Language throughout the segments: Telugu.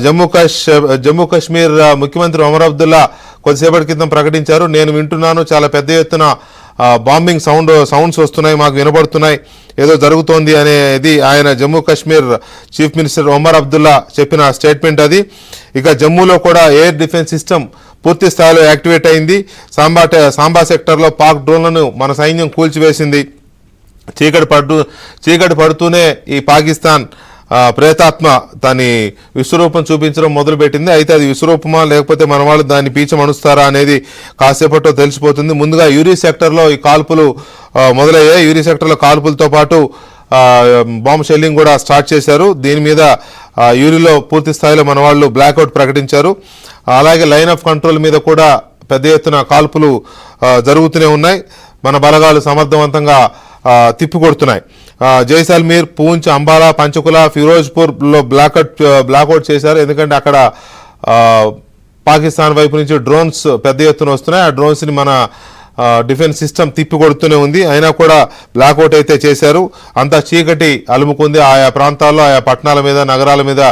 జమ్మూ కాశ్మీర్ ముఖ్యమంత్రి ఒమర్ అబ్దుల్లా కొద్దిసేపటి క్రితం ప్రకటించారు. నేను వింటున్నాను, చాలా పెద్ద ఎత్తున బాంబింగ్ సౌండ్స్ వస్తున్నాయి, మాకు వినబడుతున్నాయి, ఏదో జరుగుతోంది అనేది ఆయన జమ్మూ కాశ్మీర్ చీఫ్ మినిస్టర్ ఒమర్ అబ్దుల్లా చెప్పిన స్టేట్మెంట్ అది. ఇక జమ్మూలో కూడా ఎయిర్ డిఫెన్స్ సిస్టమ్ పూర్తి స్థాయిలో యాక్టివేట్ అయింది. సాంబా సెక్టర్లో పాక్ డ్రోన్లను మన సైన్యం కూల్చివేసింది. చీకటి పడుతూనే ఈ పాకిస్తాన్ ప్రేతాత్మ దాని విశ్వరూపం చూపించడం మొదలుపెట్టింది. అయితే అది విశ్వరూపమా లేకపోతే మన వాళ్ళు దాన్ని పీచమణుస్తారా అనేది కాసేపట్లో తెలిసిపోతుంది. ముందుగా యూరి సెక్టర్లో ఈ కాల్పులు మొదలయ్యాయి. యూరి సెక్టర్లో కాల్పులతో పాటు బాంబ్ షెల్లింగ్ కూడా స్టార్ట్ చేశారు. దీని మీద యూరిలో పూర్తి స్థాయిలో మన వాళ్ళు బ్లాక్అవుట్ ప్రకటించారు. అలాగే లైన్ ఆఫ్ కంట్రోల్ మీద కూడా పెద్ద ఎత్తున కాల్పులు జరుగుతూనే ఉన్నాయి. మన బలగాలు సమర్థవంతంగా తిప్పికొడుతున్నాయి. జైసల్మీర్, పూంచ్, అంబాలా, పంచకుల, ఫిరోజ్పూర్లో బ్లాక్అవుట్ చేశారు. ఎందుకంటే అక్కడ పాకిస్తాన్ వైపు నుంచి డ్రోన్స్ పెద్ద ఎత్తున వస్తున్నాయి. ఆ డ్రోన్స్ని మన డిఫెన్స్ సిస్టమ్ తిప్పికొడుతూనే ఉంది. అయినా కూడా బ్లాక్అవుట్ అయితే చేశారు. అంతా చీకటి అలుముకుంది. ఆయా ప్రాంతాల్లో, ఆయా పట్టణాల మీద, నగరాల మీద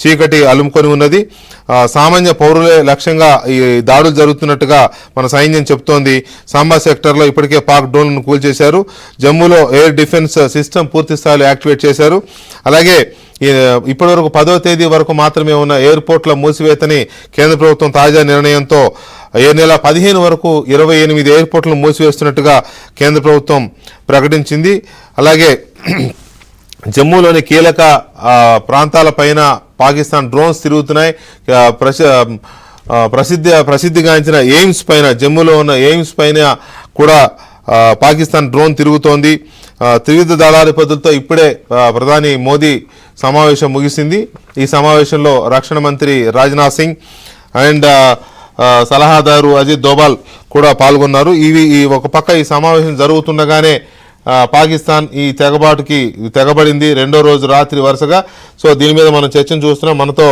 చీకటి అలుముకొని ఉన్నది. సామాన్య పౌరులే లక్ష్యంగా ఈ దాడులు జరుగుతున్నట్టుగా మన సైన్యం చెప్తోంది. సాంబా సెక్టర్లో ఇప్పటికే పాక్ డ్రోన్లను కూల్చేశారు. జమ్మూలో ఎయిర్ డిఫెన్స్ సిస్టమ్ పూర్తి స్థాయిలో యాక్టివేట్ చేశారు. అలాగే ఇప్పటి వరకు 10వ తేదీ వరకు మాత్రమే ఉన్న ఎయిర్పోర్ట్ల మూసివేతని కేంద్ర ప్రభుత్వం తాజా నిర్ణయంతో ఈ నెల 15 వరకు 28 ఎయిర్పోర్ట్లను మూసివేస్తున్నట్టుగా కేంద్ర ప్రభుత్వం ప్రకటించింది. అలాగే జమ్మూలోని కీలక ప్రాంతాలపైన పాకిస్తాన్ డ్రోన్స్ తిరుగుతున్నాయి. ప్రసిద్ధిగాంచిన ఎయిమ్స్ పైన, జమ్మూలో ఉన్న ఎయిమ్స్ పైన కూడా పాకిస్తాన్ డ్రోన్ తిరుగుతోంది. త్రివిధ దళాధిపతులతో ఇప్పుడే ప్రధాని మోదీ సమావేశం ముగిసింది. ఈ సమావేశంలో రక్షణ మంత్రి రాజ్నాథ్ సింగ్ అండ్ సలహాదారు అజిత్ దోబాల్ కూడా పాల్గొన్నారు. ఈ ఒక పక్క ఈ సమావేశం జరుగుతుండగానే పాకిస్తాన్ ఈ తెగబాటుకి తెగబడింది 2వ రోజు రాత్రి వరుసగా. సో దీని మీద మనం చర్చను చూస్తున్నాం. మనతో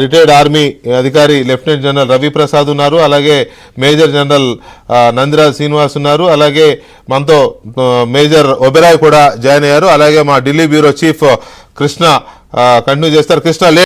రిటైర్డ్ ఆర్మీ అధికారి లెఫ్టినెంట్ జనరల్ రవి ప్రసాద్ ఉన్నారు. అలాగే మేజర్ జనరల్ నందిరాజ్ శ్రీనివాస్ ఉన్నారు. అలాగే మనతో మేజర్ ఒబెరాయ్ కూడా జాయిన్ అయ్యారు. అలాగే మా Delhi bureau chief Krishna continue చేస్తారు. కృష్ణ